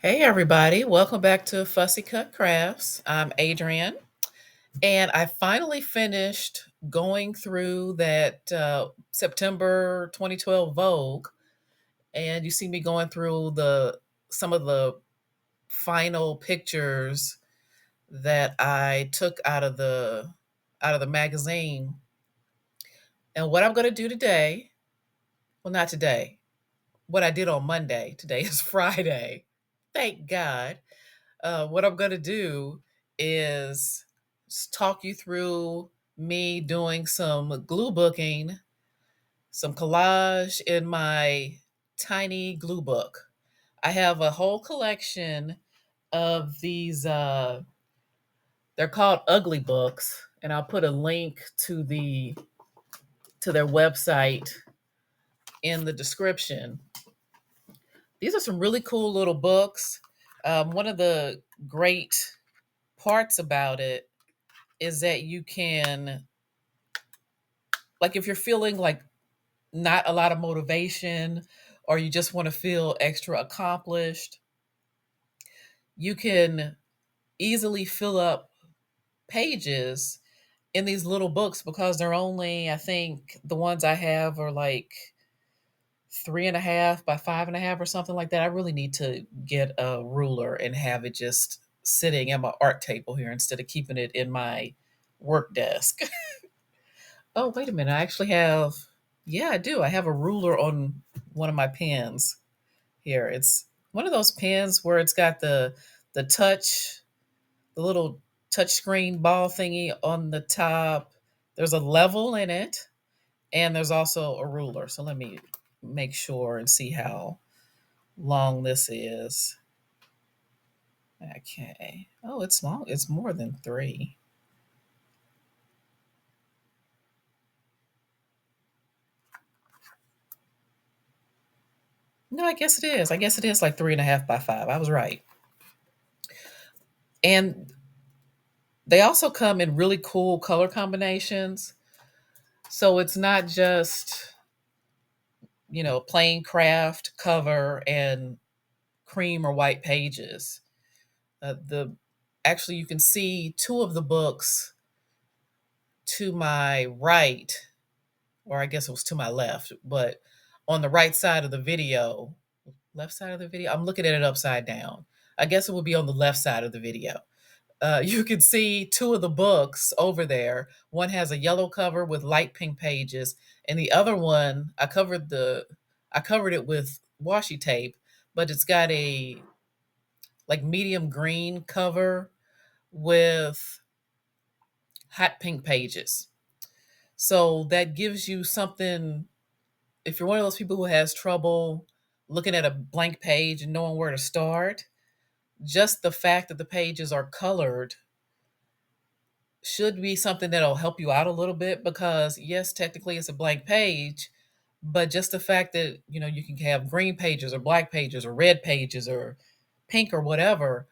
Hey everybody, welcome back to Fussy Cut Crafts. I'm Adrienne, and I finally finished going through that September 2012 Vogue, and you see me going through the some of the final pictures that I took out of the magazine. And what I'm going to do today, well, not today, what I did on Monday. Today is Friday. Thank God. What I'm going to do is talk you through me doing some glue booking, some collage in my tiny glue book. I have a whole collection of these, they're called UglyBooks, and I'll put a link to their website in the description. These are some really cool little books. One of the great parts about it is that you can, like, if you're feeling like not a lot of motivation or you just want to feel extra accomplished, you can easily fill up pages in these little books because they're only, I think the ones I have are like 3.5 by 5.5 or something like that. I really need to get a ruler and have it just sitting at my art table here instead of keeping it in my work desk. Oh, wait a minute. I actually have, yeah, I do. I have a ruler on one of my pens here. It's one of those pens where it's got the touch, the little touch screen ball thingy on the top. There's a level in it, and there's also a ruler. So let me make sure and see how long this is. Okay. Oh, it's long. It's more than three. No, I guess it is. I guess it is like 3.5 by 5. I was right. And they also come in really cool color combinations. So it's not just, plain craft cover and cream or white pages. The Actually, you can see two of the books to my right, or I guess it was to my left, but on the right side of the video, left side of the video, I'm looking at it upside down. I guess it would be on the left side of the video. You can see two of the books over there. One has a yellow cover with light pink pages, and the other one I covered it with washi tape, but it's got a like medium green cover with hot pink pages. So that gives you something if you're one of those people who has trouble looking at a blank page and knowing where to start. Just the fact that the pages are colored should be something that'll help you out a little bit because yes, technically it's a blank page, but just the fact that, you can have green pages or black pages or red pages or pink or whatever,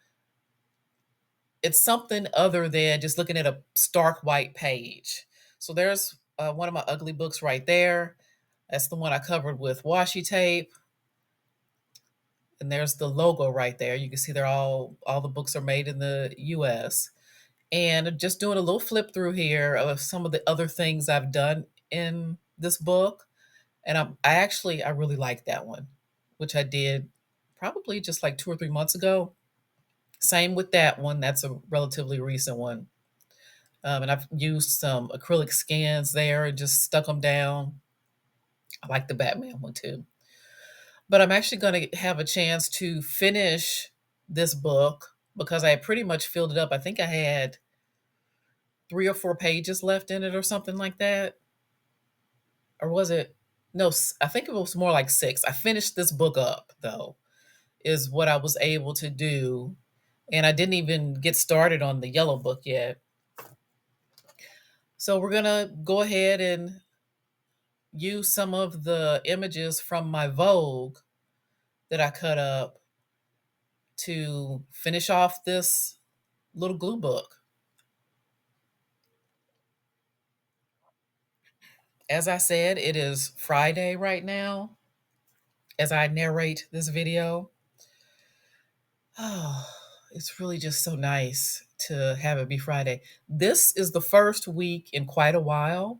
it's something other than just looking at a stark white page. So there's one of my ugly books right there. That's the one I covered with washi tape. And there's the logo right there. You can see they're all the books are made in the US. And just doing a little flip through here of some of the other things I've done in this book. And I really like that one, which I did probably just like 2 or 3 months ago. Same with that one. That's a relatively recent one. And I've used some acrylic scans there and just stuck them down. I like the Batman one too. But I'm actually going to have a chance to finish this book because I had pretty much filled it up. I think I had 3 or 4 pages left in it or something like that. Or was it? No, I think it was more like 6. I finished this book up, though, is what I was able to do. And I didn't even get started on the yellow book yet. So we're going to go ahead and use some of the images from my Vogue that I cut up to finish off this little glue book. As I said, it is Friday right now as I narrate this video. Oh, it's really just so nice to have it be Friday. This is the first week in quite a while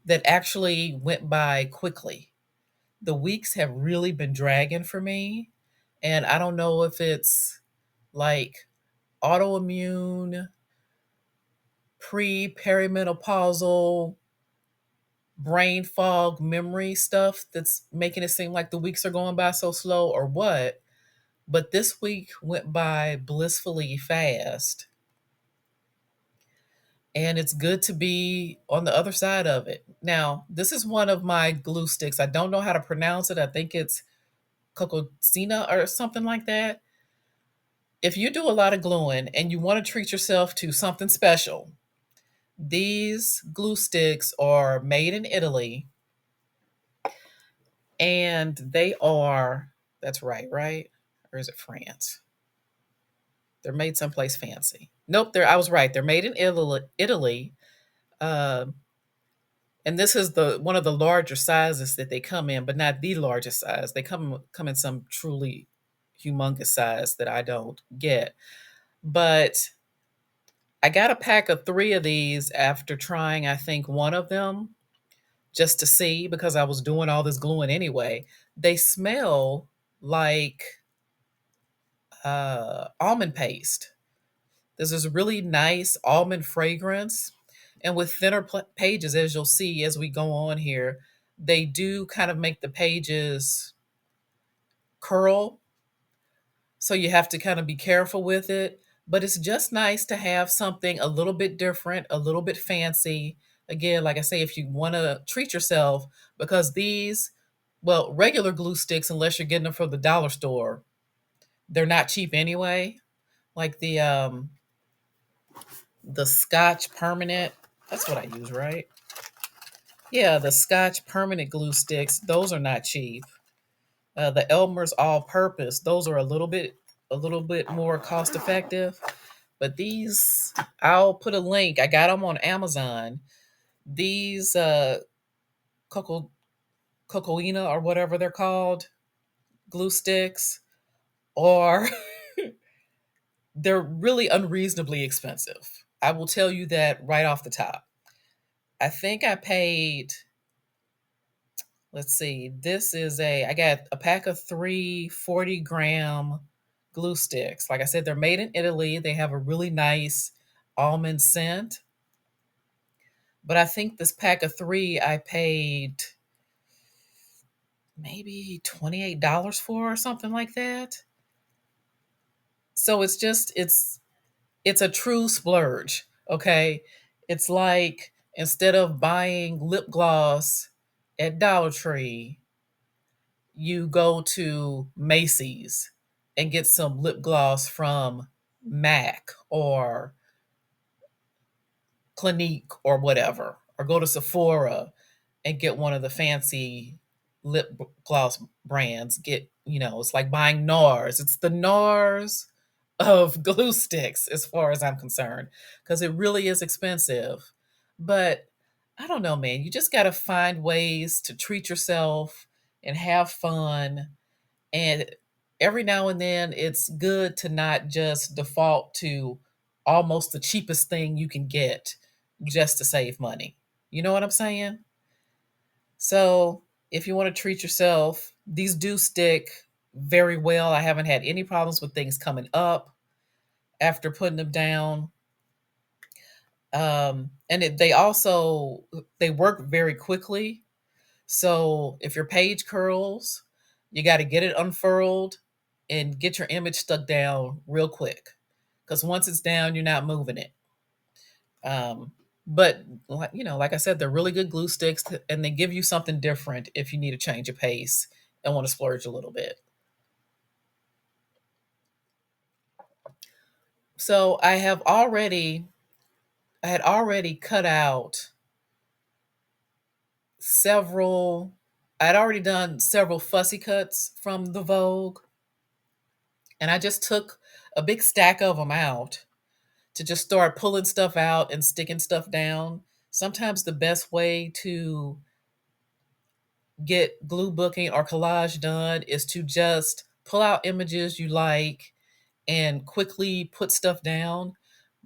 that actually went by quickly. The weeks have really been dragging for me, and I don't know if it's like autoimmune, pre-perimenopausal brain fog memory stuff that's making it seem like the weeks are going by so slow or what. But this week went by blissfully fast, and it's good to be on the other side of it. Now, this is one of my glue sticks. I don't know how to pronounce it. I think it's Coccoina or something like that. If you do a lot of gluing and you want to treat yourself to something special, these glue sticks are made in Italy, and they are, that's right, right? Or is it France? They're made someplace fancy. Nope, I was right. They're made in Italy. Uh, and this is the one of the larger sizes that they come in, but not the largest size. They come in some truly humongous size that I don't get. But I got a pack of 3 of these after trying, I think, one of them just to see because I was doing all this gluing anyway. They smell like almond paste. There's this really nice almond fragrance. And with thinner pages, as you'll see as we go on here, they do kind of make the pages curl. So you have to kind of be careful with it. But it's just nice to have something a little bit different, a little bit fancy. Again, like I say, if you want to treat yourself, because these, well, regular glue sticks, unless you're getting them from the dollar store, they're not cheap anyway. Like the Scotch permanent, that's what I use, right? Yeah, the Scotch permanent glue sticks, those are not cheap. The Elmer's all purpose, those are a little bit more cost effective. But these, I'll put a link. I got them on Amazon. These Coco Coccoina or whatever they're called, glue sticks, or they're really unreasonably expensive. I will tell you that right off the top. I think I paid, let's see, I got a pack of 3 40-gram glue sticks. Like I said, they're made in Italy. They have a really nice almond scent. But I think this pack of 3 I paid maybe $28 for or something like that. So it's a true splurge, okay? It's like instead of buying lip gloss at Dollar Tree, you go to Macy's and get some lip gloss from MAC or Clinique or whatever, or go to Sephora and get one of the fancy gloss brands. It's like buying NARS. It's the NARS of glue sticks, as far as I'm concerned, because it really is expensive. But I don't know, man. You just got to find ways to treat yourself and have fun. And every now and then, it's good to not just default to almost the cheapest thing you can get just to save money. You know what I'm saying? So if you want to treat yourself, these do stick very well. I haven't had any problems with things coming up after putting them down. And they work very quickly. So if your page curls, you got to get it unfurled and get your image stuck down real quick. Because once it's down, you're not moving it. Um, but like I said, they're really good glue sticks, and they give you something different if you need a change of pace and want to splurge a little bit. So I had already cut out several. I had already done several fussy cuts from the Vogue, and I just took a big stack of them out to just start pulling stuff out and sticking stuff down. Sometimes the best way to get glue booking or collage done is to just pull out images you like and quickly put stuff down,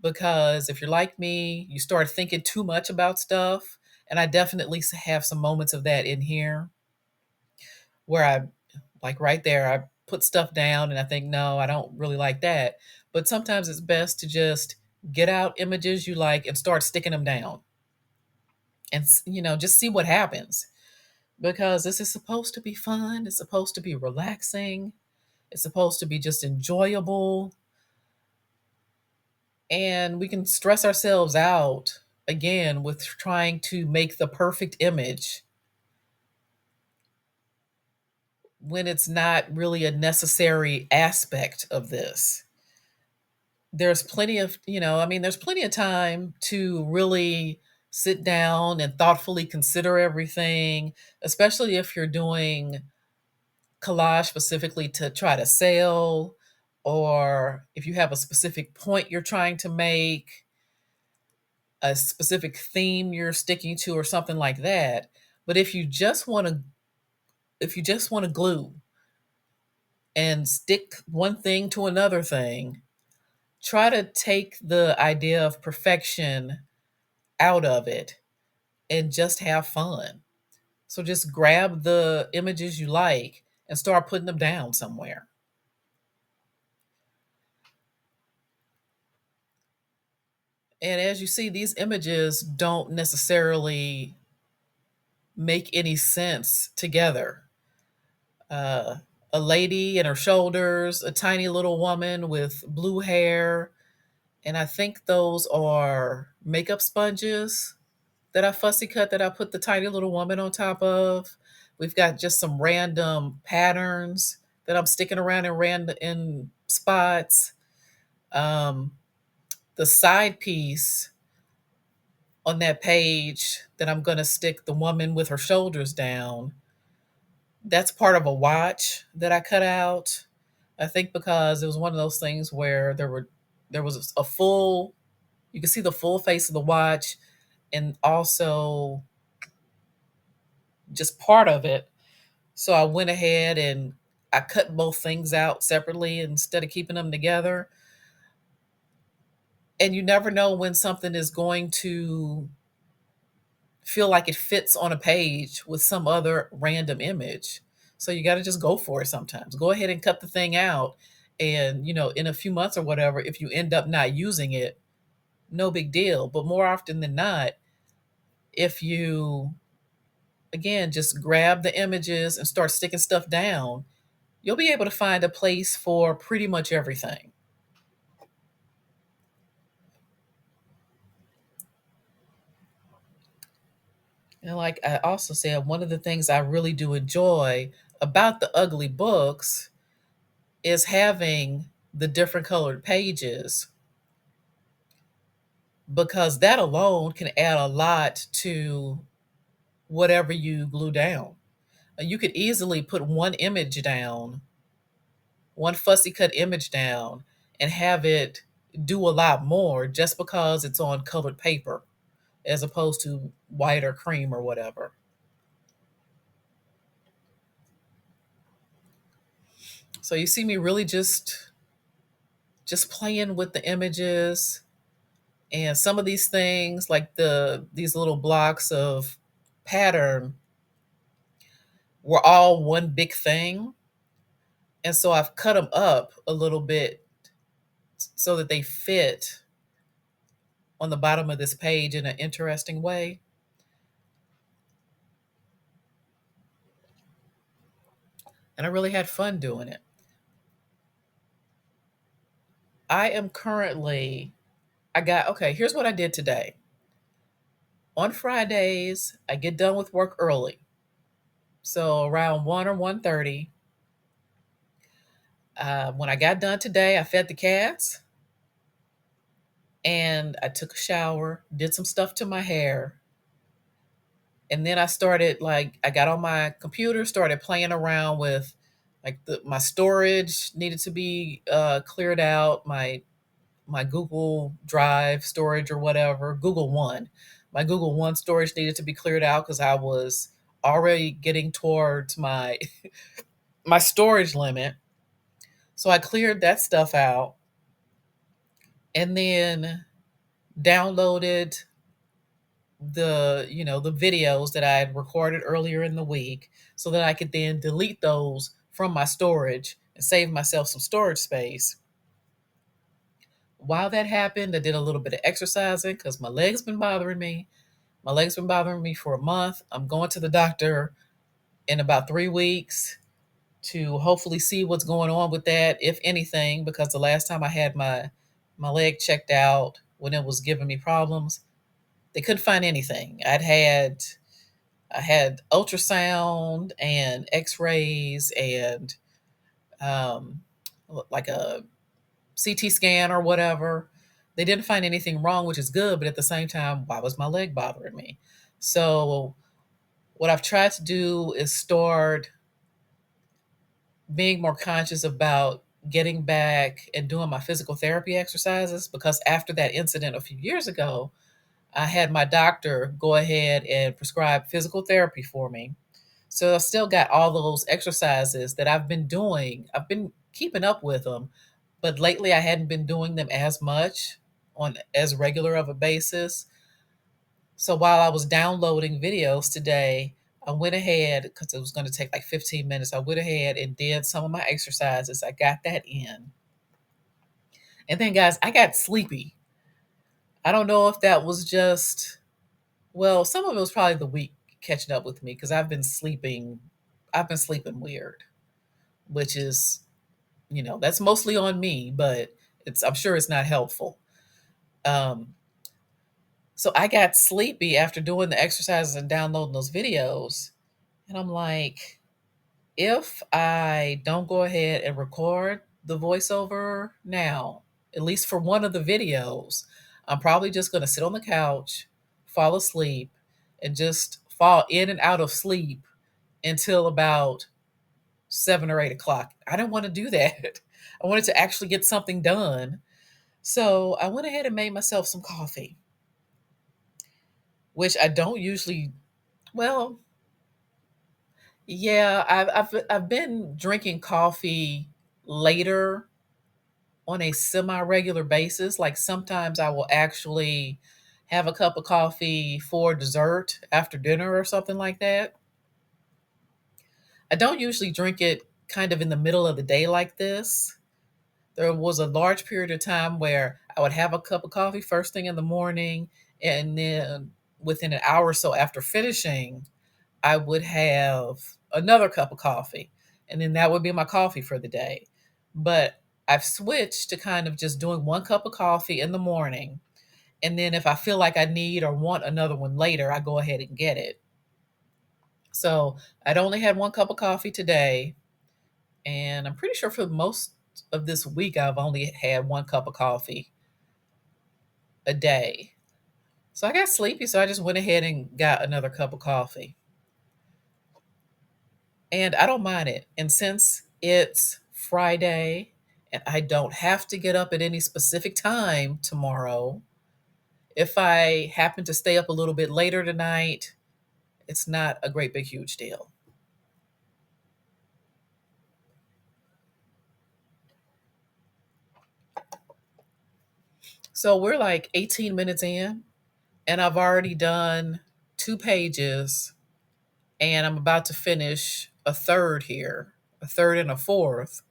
because if you're like me, you start thinking too much about stuff. And I definitely have some moments of that in here where I, like right there, I put stuff down and I think, no, I don't really like that. But sometimes it's best to just get out images you like and start sticking them down and, just see what happens, because this is supposed to be fun. It's supposed to be relaxing. It's supposed to be just enjoyable. And we can stress ourselves out again with trying to make the perfect image when it's not really a necessary aspect of this. There's plenty of, there's plenty of time to really sit down and thoughtfully consider everything, especially if you're doing collage specifically to try to sell, or if you have a specific point you're trying to make, a specific theme you're sticking to, or something like that. But if you just want to glue and stick one thing to another thing, try to take the idea of perfection out of it and just have fun. So just grab the images you like and start putting them down somewhere. And as you see, these images don't necessarily make any sense together. Uh, a lady and her shoulders, a tiny little woman with blue hair, and I think those are makeup sponges that I fussy cut that I put the tiny little woman on top of. We've got just some random patterns that I'm sticking around in random in spots. Um, the side piece on that page that I'm going to stick the woman with her shoulders down, that's part of a watch that I cut out. I think because it was one of those things where there was a full, you can see the full face of the watch, and also just part of it. So I went ahead and I cut both things out separately instead of keeping them together. And you never know when something is going to feel like it fits on a page with some other random image. So you got to just go for it sometimes. Go ahead and cut the thing out. And, in a few months or whatever, if you end up not using it, no big deal. But more often than not, if you, again, just grab the images and start sticking stuff down, you'll be able to find a place for pretty much everything. And like I also said, one of the things I really do enjoy about the Ugly Books is having the different colored pages, because that alone can add a lot to whatever you glue down. You could easily put one image down, one fussy cut image down, and have it do a lot more just because it's on colored paper as opposed to white or cream or whatever. So you see me really just playing with the images, and some of these things like these little blocks of pattern were all one big thing. And so I've cut them up a little bit so that they fit on the bottom of this page in an interesting way. And I really had fun doing it. I am currently, okay, here's what I did today. On Fridays, I get done with work early. So around 1 or 1:30. When I got done today, I fed the cats and I took a shower, did some stuff to my hair, and then I started, like, I got on my computer, started playing around with, like, my storage needed to be cleared out, my Google Drive storage or whatever, Google One. My Google One storage needed to be cleared out because I was already getting towards my my storage limit. So I cleared that stuff out and then downloaded the videos that I had recorded earlier in the week so that I could then delete those from my storage and save myself some storage space. While that happened, I did a little bit of exercising because my legs been bothering me. My legs been bothering me for a month. I'm going to the doctor in about 3 weeks to hopefully see what's going on with that, if anything, because the last time I had my leg checked out when it was giving me problems, they couldn't find anything. I had ultrasound and X-rays and um, like a CT scan or whatever. They didn't find anything wrong, which is good, but at the same time, why was my leg bothering me? So what I've tried to do is start being more conscious about getting back and doing my physical therapy exercises because after that incident a few years ago, I had my doctor go ahead and prescribe physical therapy for me. So I still got all those exercises that I've been doing. I've been keeping up with them, but lately I hadn't been doing them as much on as regular of a basis. So while I was downloading videos today, I went ahead because it was going to take like 15 minutes. I went ahead and did some of my exercises. I got that in. And then, guys, I got sleepy. I don't know if that was just, well, some of it was probably the week catching up with me because I've been sleeping. I've been sleeping weird, which is, that's mostly on me, but I'm sure it's not helpful. Um, so I got sleepy after doing the exercises and downloading those videos. And I'm like, if I don't go ahead and record the voiceover now, at least for one of the videos, I'm probably just going to sit on the couch, fall asleep, and just fall in and out of sleep until about 7 or 8 o'clock. I didn't want to do that. I wanted to actually get something done. So I went ahead and made myself some coffee, which I don't usually, well, yeah, I've been drinking coffee later on a semi-regular basis. Like sometimes I will actually have a cup of coffee for dessert after dinner or something like that. I don't usually drink it kind of in the middle of the day like this. There was a large period of time where I would have a cup of coffee first thing in the morning, and then within an hour or so after finishing, I would have another cup of coffee, and then that would be my coffee for the day. But I've switched to kind of just doing one cup of coffee in the morning, and then if I feel like I need or want another one later, I go ahead and get it. So I'd only had one cup of coffee today, and I'm pretty sure for most of this week, I've only had one cup of coffee a day. So I got sleepy, so I just went ahead and got another cup of coffee. And I don't mind it. And since it's Friday and I don't have to get up at any specific time tomorrow, if I happen to stay up a little bit later tonight, it's not a great big huge deal. So we're like 18 minutes in, and I've already done 2 pages, and I'm about to finish a third here, a third and a fourth,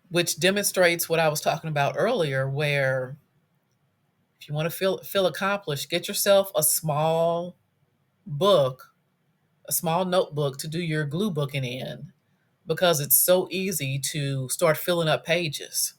which demonstrates what I was talking about earlier, where if you want to feel accomplished, get yourself a small book, a small notebook to do your glue booking in, because it's so easy to start filling up pages.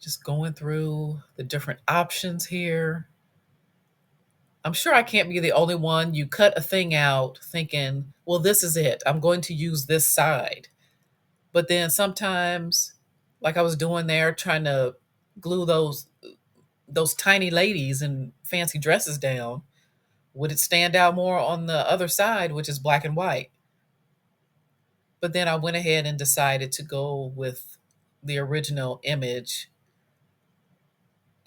Just going through the different options here. I'm sure I can't be the only one. You cut a thing out thinking, well, this is it. I'm going to use this side. But then sometimes, like I was doing there, trying to glue those tiny ladies in fancy dresses down, would it stand out more on the other side, which is black and white? But then I went ahead and decided to go with the original image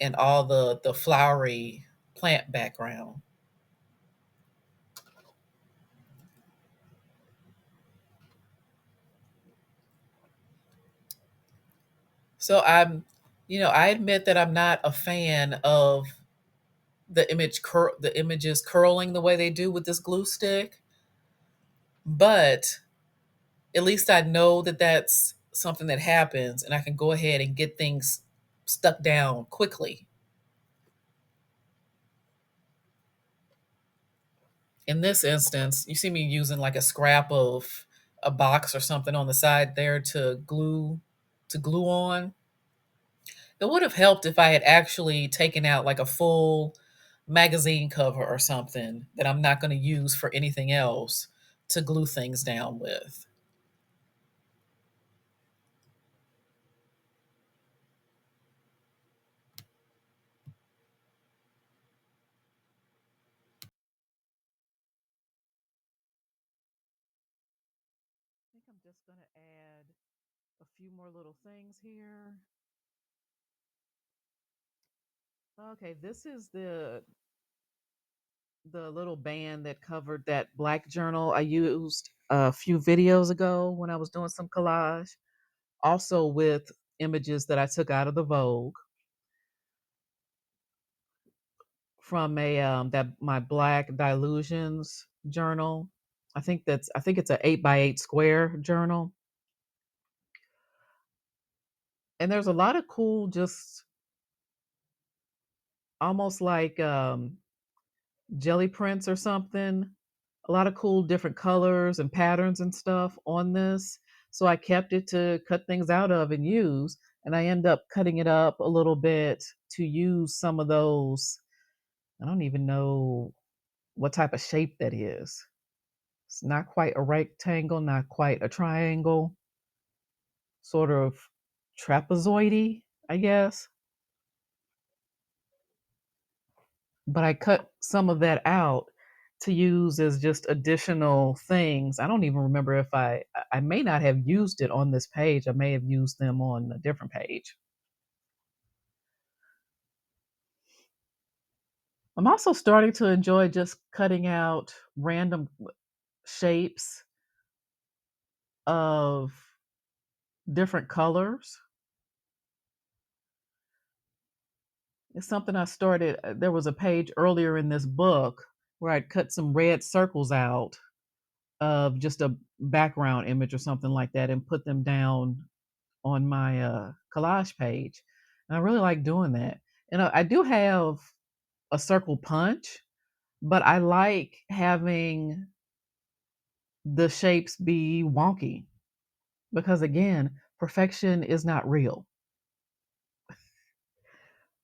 and all the flowery plant background. So I admit that I'm not a fan of the images curling the way they do with this glue stick, but at least I know that that's something that happens and I can go ahead and get things stuck down quickly. In this instance, you see me using like a scrap of a box or something on the side there to glue on. It would have helped if I had actually taken out like a full magazine cover or something that I'm not going to use for anything else to glue things down with. I think I'm just going to add a few more little things here. Okay, this is the little band that covered that black journal I used a few videos ago when I was doing some collage, also with images that I took out of the Vogue from a that my black dilutions journal. I think it's a 8x8 square journal. And there's a lot of cool, just almost like jelly prints or something. A lot of cool different colors and patterns and stuff on this. So I kept it to cut things out of and use. And I end up cutting it up a little bit to use some of those. I don't even know what type of shape that is. It's not quite a rectangle, not quite a triangle, sort of trapezoidy, I guess. But I cut some of that out to use as just additional things. I don't even remember if I may not have used it on this page. I may have used them on a different page. I'm also starting to enjoy just cutting out random shapes of different colors. It's something I started. There was a page earlier in this book where I'd cut some red circles out of just a background image or something like that and put them down on my collage page. And I really like doing that. And I do have a circle punch, but I like having the shapes be wonky because, again, perfection is not real.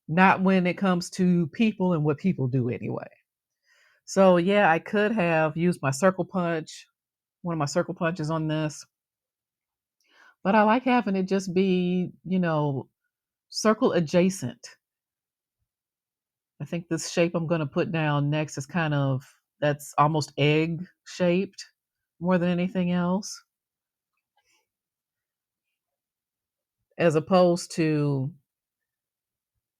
Not when it comes to people and what people do anyway. So, yeah, I could have used my circle punch, one of my circle punches on this, but I like having it just be, circle adjacent. I think this shape I'm going to put down next is kind of that's almost egg shaped more than anything else, as opposed to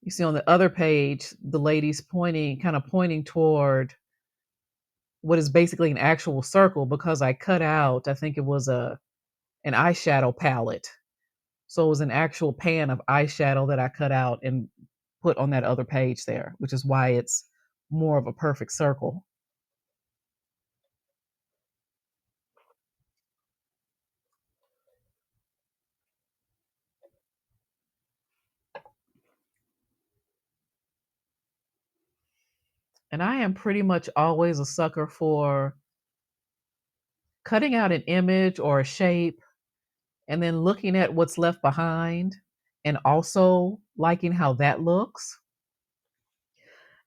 you see on the other page the lady's pointing toward what is basically an actual circle because I cut out, I think it was a an eyeshadow palette. So it was an actual pan of eyeshadow that I cut out and put on that other page there, which is why it's more of a perfect circle. And I am pretty much always a sucker for cutting out an image or a shape and then looking at what's left behind and also liking how that looks.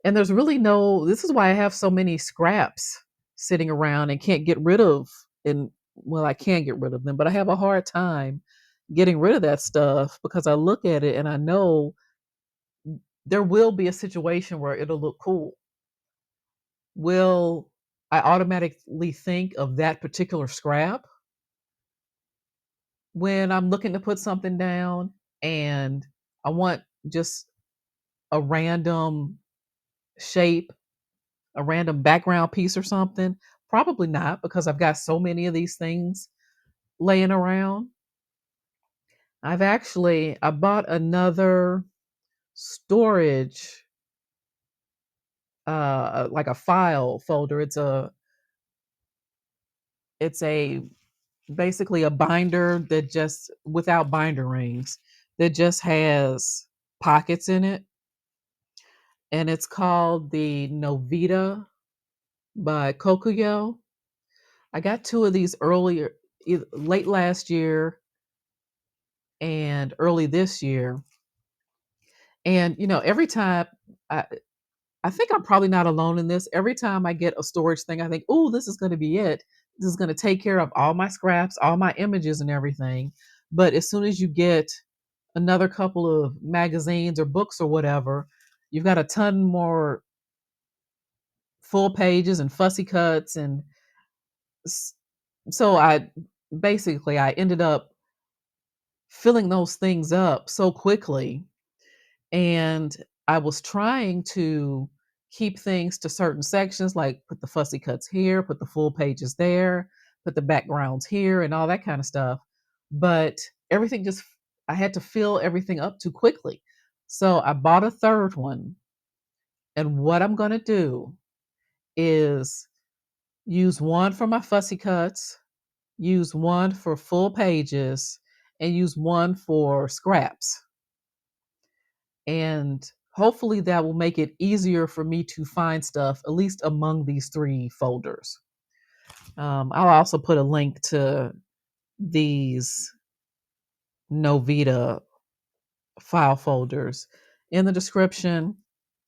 And there's really no, this is why I have so many scraps sitting around and can't get rid of, and well, I can get rid of them, but I have a hard time getting rid of that stuff because I look at it and I know there will be a situation where it'll look cool. Will I automatically think of that particular scrap? when I'm looking to put something down and I want just a random shape, a random background piece or something? Probably not, because I've got so many of these things laying around. I bought another storage, like a file folder. It's a basically a binder that just, without binder rings, that just has pockets in it, and it's called the Novita by Kokuyo. I got two of these earlier, late last year and early this year. And every time, I I think I'm probably not alone in this. Every time I get a storage thing, I think, "Oh, this is going to be it. This is going to take care of all my scraps, all my images and everything." But as soon as you get another couple of magazines or books or whatever, you've got a ton more full pages and fussy cuts, and s- so I ended up filling those things up so quickly. And I was trying to keep things to certain sections, like put the fussy cuts here, put the full pages there, put the backgrounds here, and all that kind of stuff. But everything just, I had to fill everything up too quickly. So I bought a third one. And what I'm going to do is use one for my fussy cuts, use one for full pages, and use one for scraps. And hopefully that will make it easier for me to find stuff, at least among these three folders. I'll also put a link to these Novita file folders in the description.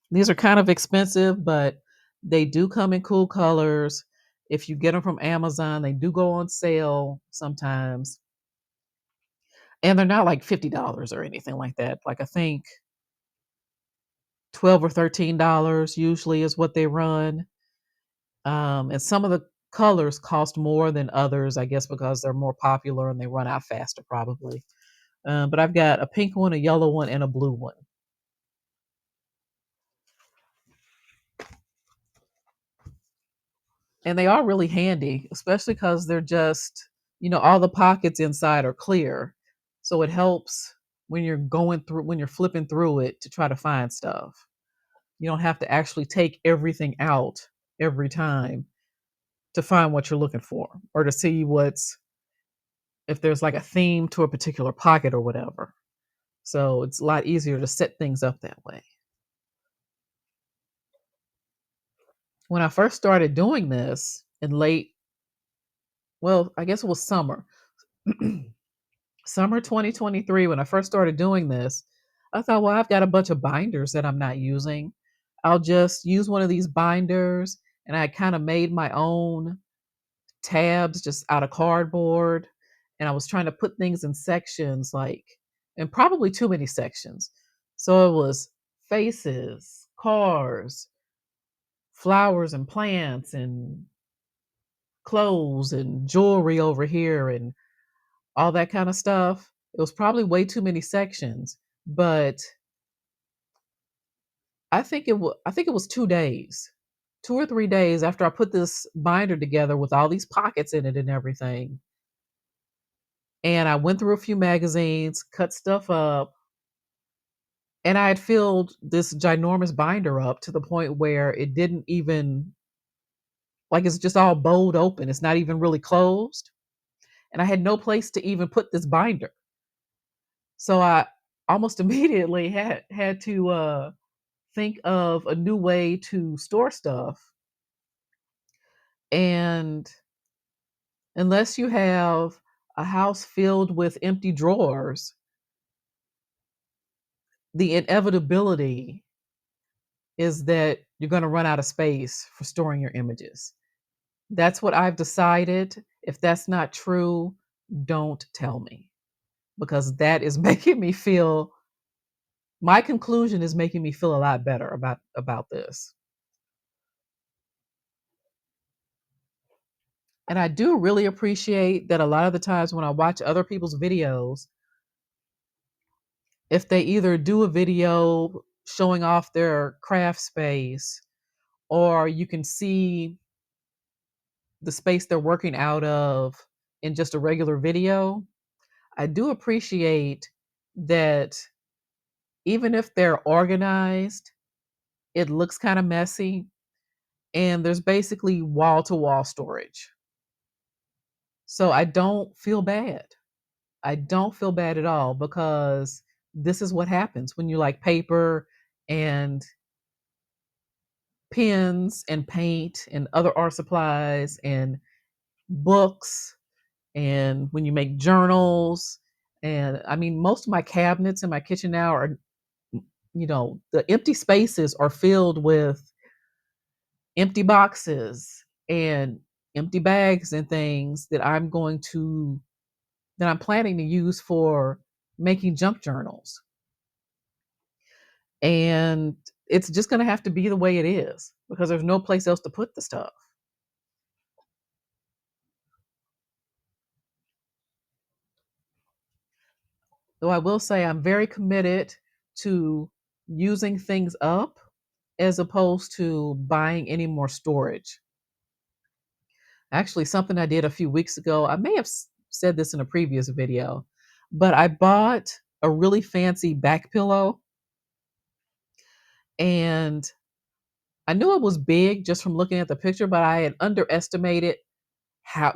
These are kind of expensive, but they do come in cool colors. If you get them from Amazon, they do go on sale sometimes. And they're not like $50 or anything like that. Like, I think 12 or $13 usually is what they run. And some of the colors cost more than others, I guess, because they're more popular and they run out faster, probably. But I've got a pink one, a yellow one, and a blue one. And they are really handy, especially because they're just, all the pockets inside are clear. So it helps when you're when you're flipping through it to try to find stuff. You don't have to actually take everything out every time to find what you're looking for, or to see if there's like a theme to a particular pocket or whatever. So it's a lot easier to set things up that way. When I first started doing this in well, I guess it was summer 2023, when I first started doing this, I thought, well, I've got a bunch of binders that I'm not using. I'll just use one of these binders. And I kind of made my own tabs just out of cardboard. And I was trying to put things in sections, and probably too many sections. So it was faces, cars, flowers and plants, and clothes and jewelry over here, and all that kind of stuff. It was probably way too many sections, but I think it was 2 days. 2 or 3 days after I put this binder together with all these pockets in it and everything. And I went through a few magazines, cut stuff up, and I had filled this ginormous binder up to the point where it didn't even, like, it's just all bowed open. It's not even really closed. And I had no place to even put this binder. So I almost immediately had to think of a new way to store stuff. And unless you have a house filled with empty drawers, the inevitability is that you're going to run out of space for storing your images. That's what I've decided. If that's not true, don't tell me, because that is making me feel, my conclusion is making me feel a lot better about this. And I do really appreciate that a lot of the times when I watch other people's videos, if they either do a video showing off their craft space, or you can see the space they're working out of in just a regular video, I do appreciate that even if they're organized, it looks kind of messy and there's basically wall to wall storage. So I don't feel bad. I don't feel bad at all because this is what happens when you like paper and pens and paint and other art supplies and books, and when you make journals. And I mean, most of my cabinets in my kitchen now are, the empty spaces are filled with empty boxes and empty bags and things that I'm planning to use for making junk journals. And it's just going to have to be the way it is because there's no place else to put the stuff. Though I will say I'm very committed to using things up as opposed to buying any more storage. Actually, something I did a few weeks ago, I may have said this in a previous video, but I bought a really fancy back pillow, and I knew it was big just from looking at the picture, but I had underestimated how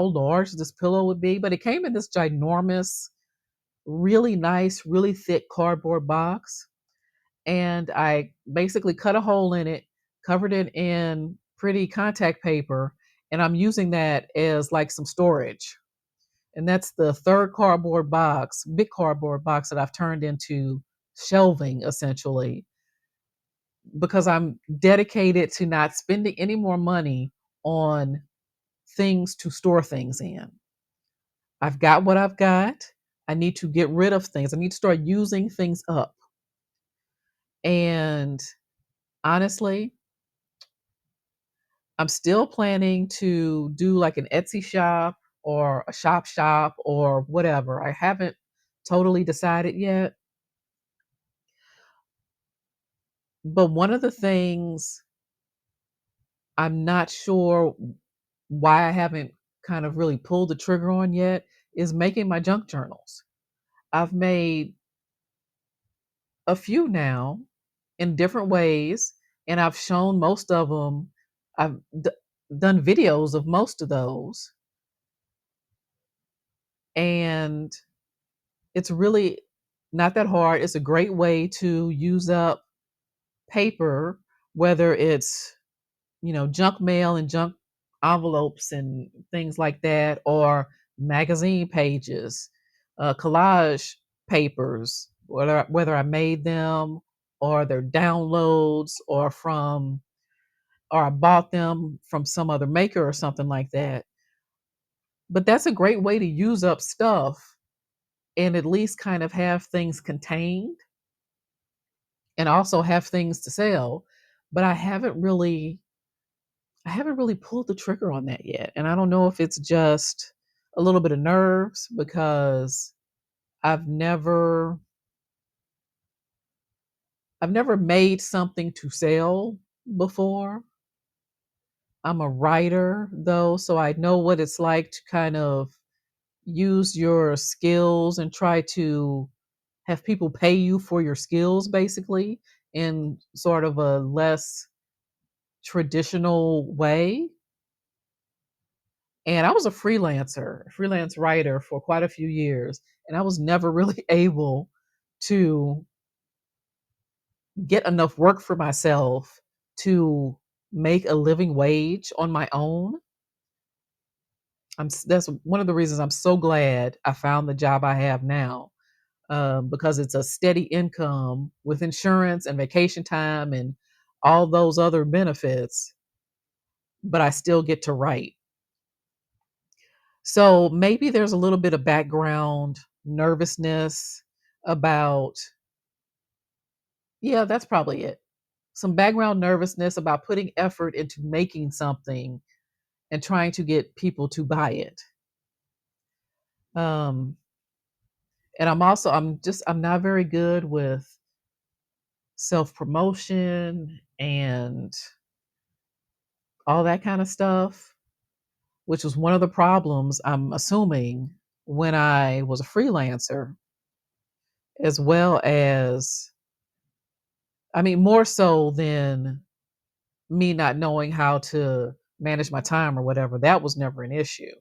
large this pillow would be. But it came in this ginormous, really nice, really thick cardboard box. And I basically cut a hole in it, covered it in pretty contact paper, and I'm using that as like some storage. And that's the third big cardboard box that I've turned into shelving essentially, because I'm dedicated to not spending any more money on things to store things in. I've got what I've got. I need to get rid of things. I need to start using things up. And honestly, I'm still planning to do like an Etsy shop or a shop or whatever. I haven't totally decided yet. But one of the things I'm not sure why I haven't kind of really pulled the trigger on yet is making my junk journals. I've made a few now in different ways, and I've shown most of them. I've done videos of most of those, and it's really not that hard. It's a great way to use up paper, whether it's, junk mail and junk envelopes and things like that, or magazine pages, collage papers, whether I made them or they're downloads or I bought them from some other maker or something like that. But that's a great way to use up stuff and at least kind of have things contained and also have things to sell. But I haven't really pulled the trigger on that yet. And I don't know if it's just a little bit of nerves because I've never I've never made something to sell before. I'm a writer though, so I know what it's like to kind of use your skills and try to have people pay you for your skills basically in sort of a less traditional way. And I was a freelance writer for quite a few years, and I was never really able to get enough work for myself to make a living wage on my own. That's one of the reasons I'm so glad I found the job I have now, because it's a steady income with insurance and vacation time and all those other benefits, but I still get to write. So maybe there's a little bit of background nervousness about, yeah, that's probably it. Some background nervousness about putting effort into making something and trying to get people to buy it. Um, and I'm not very good with self promotion and all that kind of stuff, which was one of the problems I'm assuming when I was a freelancer, as well as, I mean, more so than me not knowing how to manage my time or whatever. That was never an issue.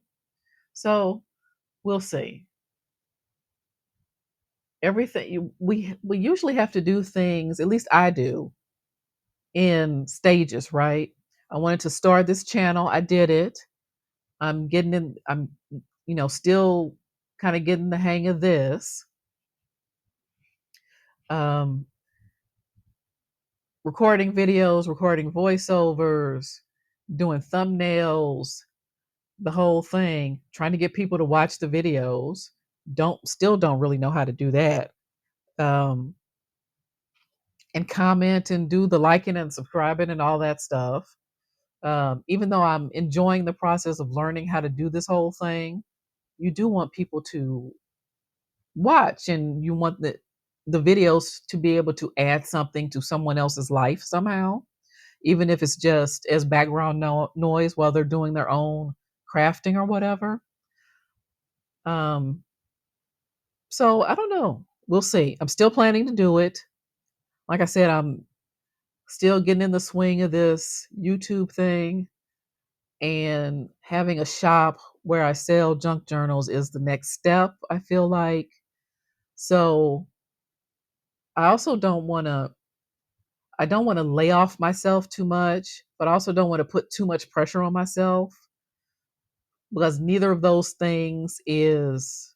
So we'll see. We usually have to do things, at least I do, in stages, right? I wanted to start this channel. I did it. I'm still kind of getting the hang of this. Um, Recording videos, recording voiceovers, doing thumbnails, the whole thing, trying to get people to watch the videos. Don't really know how to do that. Um, and comment and do the liking and subscribing and all that stuff. Even though I'm enjoying the process of learning how to do this whole thing, you do want people to watch, and you want the videos to be able to add something to someone else's life somehow, even if it's just as background noise while they're doing their own crafting or whatever. Um, so I don't know. We'll see. I'm still planning to do it. Like I said, I'm still getting in the swing of this YouTube thing, and having a shop where I sell junk journals is the next step, I feel like. So I also don't want to lay off myself too much, but I also don't want to put too much pressure on myself, because neither of those things is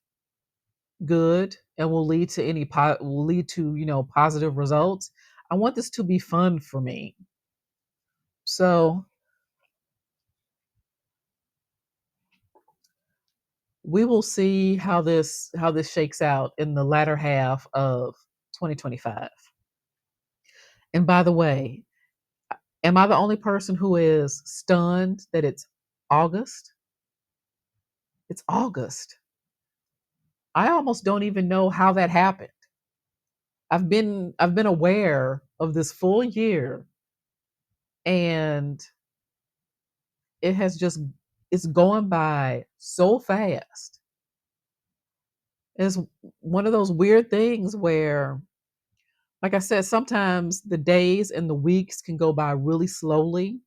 good and will lead to positive results. I want this to be fun for me. So we will see how this shakes out in the latter half of 2025. And by the way, am I the only person who is stunned that it's August? It's August. I almost don't even know how that happened. I've been aware of this full year, and it has just it's going by so fast. It's one of those weird things where, like I said, sometimes the days and the weeks can go by really slowly.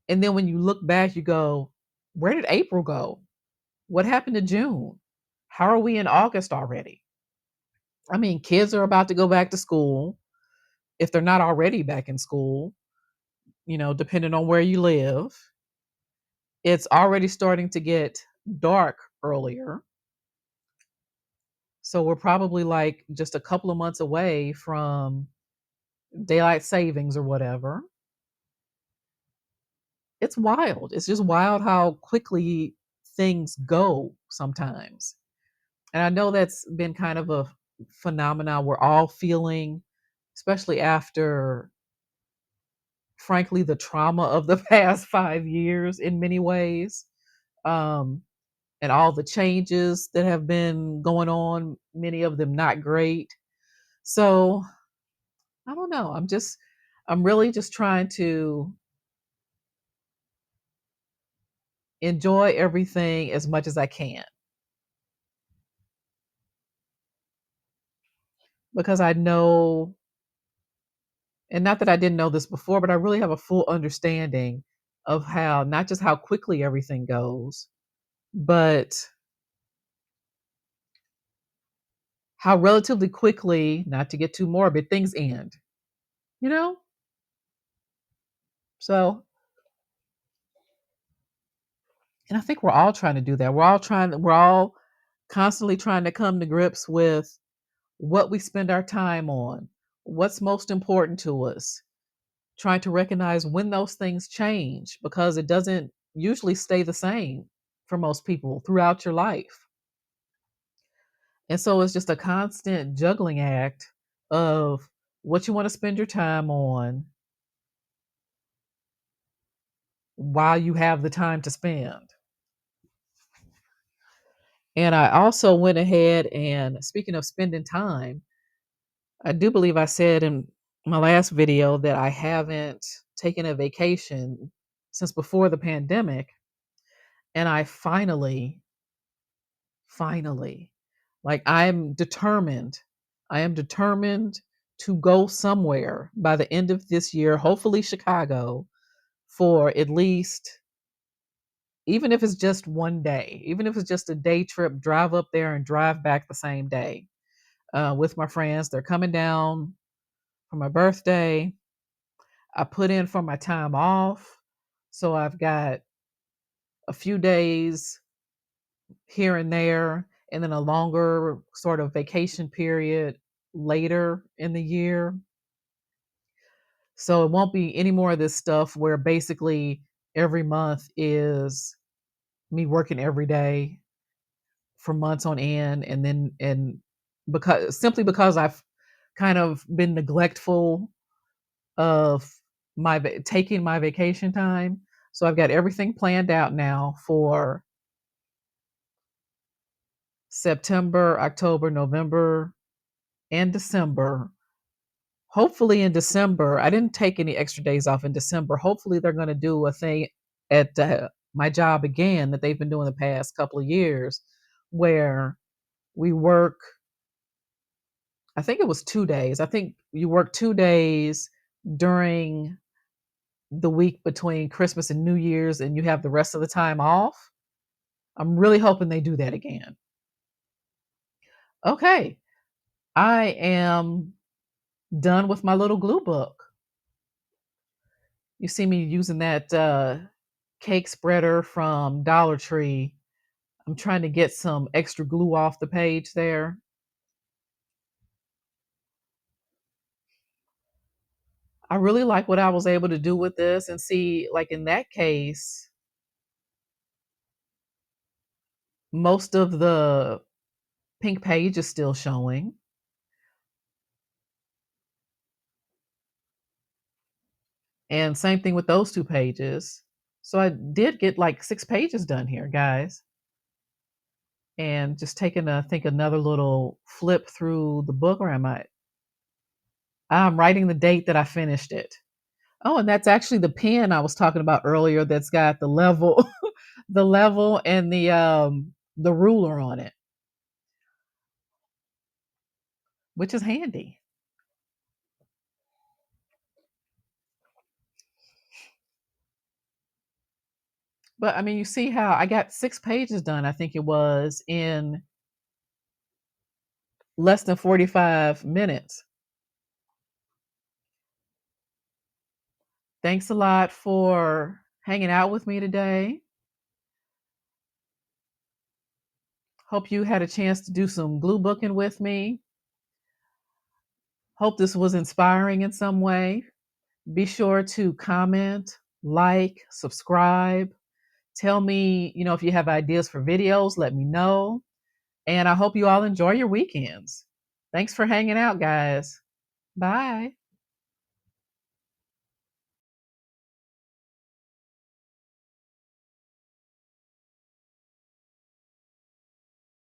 And then when you look back, you go, where did April go? What happened to June? How are we in August already? I mean, kids are about to go back to school, if they're not already back in school, depending on where you live. It's already starting to get dark earlier. So we're probably like just a couple of months away from daylight savings or whatever. It's wild. It's just wild how quickly things go sometimes. And I know that's been kind of a phenomenon we're all feeling, especially after, frankly, the trauma of the past 5 years in many ways. Um, and all the changes that have been going on, many of them not great. So I don't know. I'm really just trying to enjoy everything as much as I can, because I know, and not that I didn't know this before, but I really have a full understanding of how, not just how quickly everything goes, but how relatively quickly, not to get too morbid, things end, you know? So, and I think we're all trying to do that. We're all constantly trying to come to grips with what we spend our time on, what's most important to us, trying to recognize when those things change, because it doesn't usually stay the same for most people throughout your life. And so it's just a constant juggling act of what you want to spend your time on, while you have the time to spend. And I also went ahead and, speaking of spending time, I do believe I said in my last video that I haven't taken a vacation since before the pandemic. And I finally, like I am determined to go somewhere by the end of this year, hopefully Chicago, for at least, even if it's just one day, even if it's just a day trip, drive up there and drive back the same day with my friends. They're coming down for my birthday. I put in for my time off. So I've got a few days here and there, and then a longer sort of vacation period later in the year. So it won't be any more of this stuff where basically every month is me working every day for months on end, and because I've kind of been neglectful of taking my vacation time. So I've got everything planned out now for September, October, November, and December. Hopefully in December, I didn't take any extra days off in December. Hopefully they're going to do a thing at my job again that they've been doing the past couple of years, where we work. I think it was 2 days. I think you work 2 days during the week between Christmas and New Year's, and you have the rest of the time off. I'm really hoping they do that again. Okay, I am done with my little glue book. You see me using that cake spreader from Dollar Tree. I'm trying to get some extra glue off the page there. I really like what I was able to do with this, and see, like in that case, most of the pink page is still showing. And same thing with those two pages. So I did get like 6 pages done here, guys. And just taking, I think, another little flip through the book, or am I? I'm writing the date that I finished it. Oh, and that's actually the pen I was talking about earlier that's got the level, the level and the ruler on it, which is handy. But I mean, you see how I got 6 pages done, I think it was, in less than 45 minutes. Thanks a lot for hanging out with me today. Hope you had a chance to do some glue booking with me. Hope this was inspiring in some way. Be sure to comment, like, subscribe. Tell me, if you have ideas for videos, let me know. And I hope you all enjoy your weekends. Thanks for hanging out, guys. Bye.